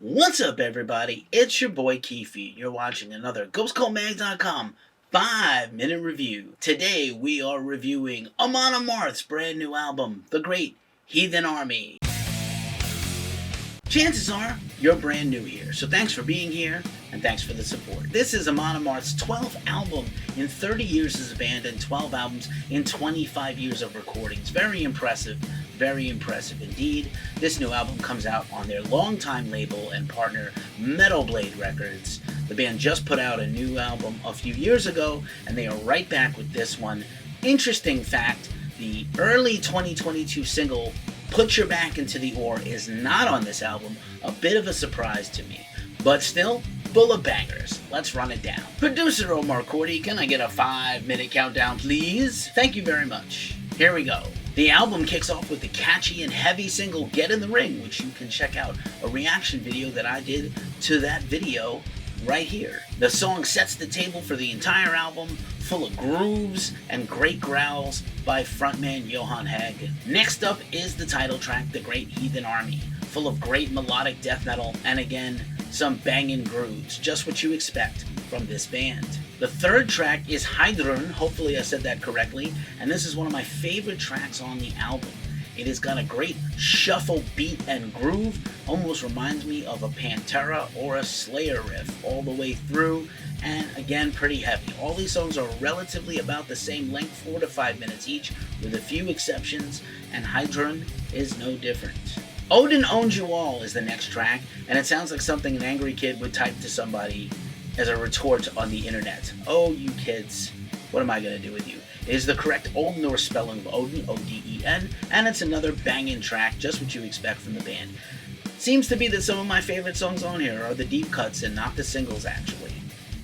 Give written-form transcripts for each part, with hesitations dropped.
What's up, everybody? It's your boy Keefe. You're watching another GhostColdMag.com 5-minute review. Today we are reviewing Amon Amarth's brand new album, The Great Heathen Army. Chances are you're brand new here, so thanks for being here and thanks for the support. This is Amon Amarth's 12th album in 30 years as a band and 12 albums in 25 years of recordings. Very impressive indeed. This new album comes out on their longtime label and partner Metal Blade Records. The band just put out a new album a few years ago and they are right back with this one. Interesting fact, the early 2022 single Put Your Back Into the Ore is not on this album, a bit of a surprise to me, but still full of bangers. Let's run it down. Producer Omar Cordy, can I get a 5-minute countdown please? Thank you very much. Here we go. The album kicks off with the catchy and heavy single Get in the Ring, which you can check out a reaction video that I did to that video right here. The song sets the table for the entire album, full of grooves and great growls by frontman Johan Hegg. Next up is the title track, The Great Heathen Army, full of great melodic death metal and again, some banging grooves, just what you expect from this band. The third track is Hydrun, hopefully I said that correctly, and this is one of my favorite tracks on the album. It has got a great shuffle beat and groove, almost reminds me of a Pantera or a Slayer riff all the way through, and again pretty heavy. All these songs are relatively about the same length, 4 to 5 minutes each, with a few exceptions, and Hydrun is no different. Odin Owns You All is the next track, and it sounds like something an angry kid would type to somebody as a retort on the internet. Oh, you kids, what am I going to do with you? It is the correct Old Norse spelling of Odin, O-D-E-N, and it's another banging track, just what you expect from the band. Seems to be that some of my favorite songs on here are the deep cuts and not the singles, actually.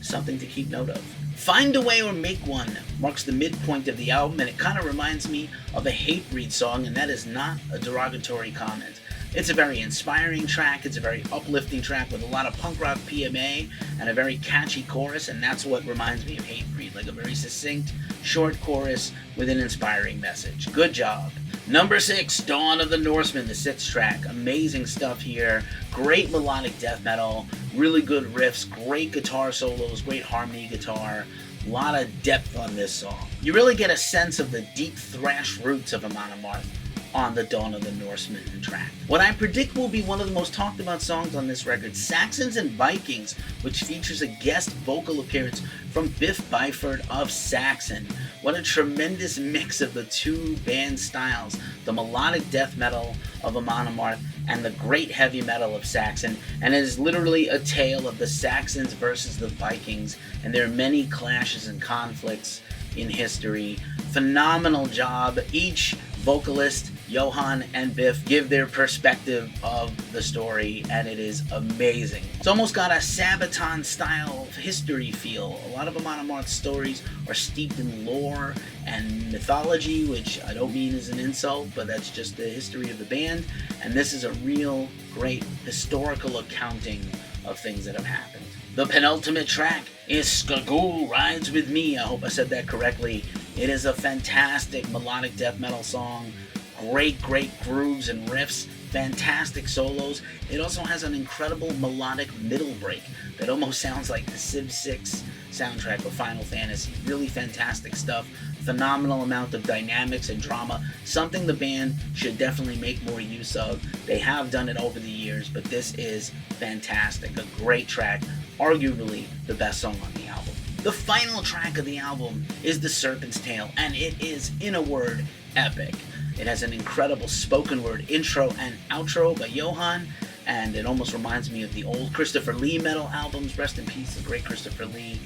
Something to keep note of. Find a Way or Make One marks the midpoint of the album, and it kind of reminds me of a Hatebreed song, and that is not a derogatory comment. It's a very inspiring track, it's a very uplifting track with a lot of punk rock PMA and a very catchy chorus, and that's what reminds me of Hatebreed, like a very succinct, short chorus with an inspiring message. Good job. Number 6, Dawn of the Norsemen, the 6th track. Amazing stuff here. Great melodic death metal, really good riffs, great guitar solos, great harmony guitar. A lot of depth on this song. You really get a sense of the deep thrash roots of Amon Amarth on the Dawn of the Norsemen track. What I predict will be one of the most talked about songs on this record, Saxons and Vikings, which features a guest vocal appearance from Biff Byford of Saxon. What a tremendous mix of the two band styles, the melodic death metal of Amon Amarth and the great heavy metal of Saxon, and it is literally a tale of the Saxons versus the Vikings and their many clashes and conflicts in history. Phenomenal job. Each vocalist, Johan and Biff, give their perspective of the story, and it is amazing. It's almost got a Sabaton style of history feel. A lot of Amon Amarth's stories are steeped in lore and mythology, which I don't mean as an insult, but that's just the history of the band, and this is a real great historical accounting of things that have happened. The penultimate track is Skagul Rides With Me. I hope I said that correctly. It is a fantastic melodic death metal song. Great grooves and riffs, fantastic solos. It also has an incredible melodic middle break that almost sounds like the Civ 6 soundtrack of Final Fantasy. Really fantastic stuff. Phenomenal amount of dynamics and drama. Something the band should definitely make more use of. They have done it over the years, but this is fantastic. A great track. Arguably the best song on the album. The final track of the album is The Serpent's Tail, and it is, in a word, epic. It has an incredible spoken word intro and outro by Johan, and it almost reminds me of the old Christopher Lee metal albums. Rest in peace, the great Christopher Lee.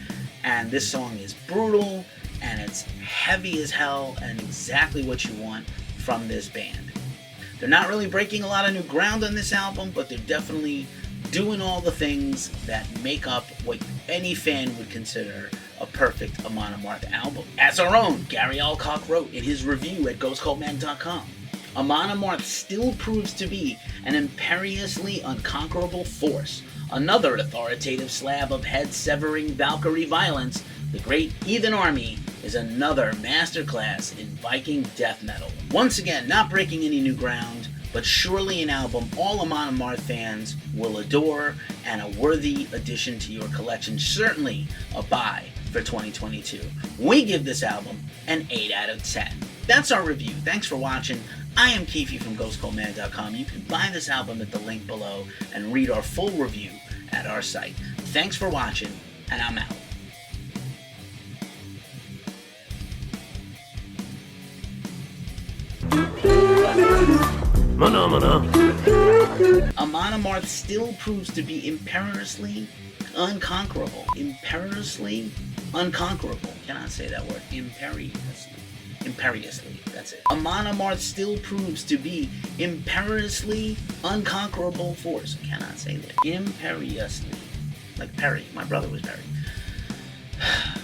And this song is brutal, and it's heavy as hell, and exactly what you want from this band. They're not really breaking a lot of new ground on this album, but they're definitely doing all the things that make up what any fan would consider a perfect Amon Amarth album. As our own Gary Alcock wrote in his review at GhostColdMag.com, Amon Amarth still proves to be an imperiously unconquerable force, another authoritative slab of head-severing Valkyrie violence. The Great Heathen Army is another masterclass in Viking death metal. Once again, not breaking any new ground, but surely an album all Amon Amarth fans will adore and a worthy addition to your collection. Certainly a buy for 2022. We give this album an 8 out of 10. That's our review. Thanks for watching. I am Keefe from GhostColdMan.com. You can buy this album at the link below and read our full review at our site. Thanks for watching, and I'm out. Amon Amarth still proves to be imperiously unconquerable. Imperiously unconquerable. Cannot say that word. Imperiously. That's it. Amon Amarth still proves to be imperiously unconquerable force. Cannot say that. Imperiously. Like Perry. My brother was Perry.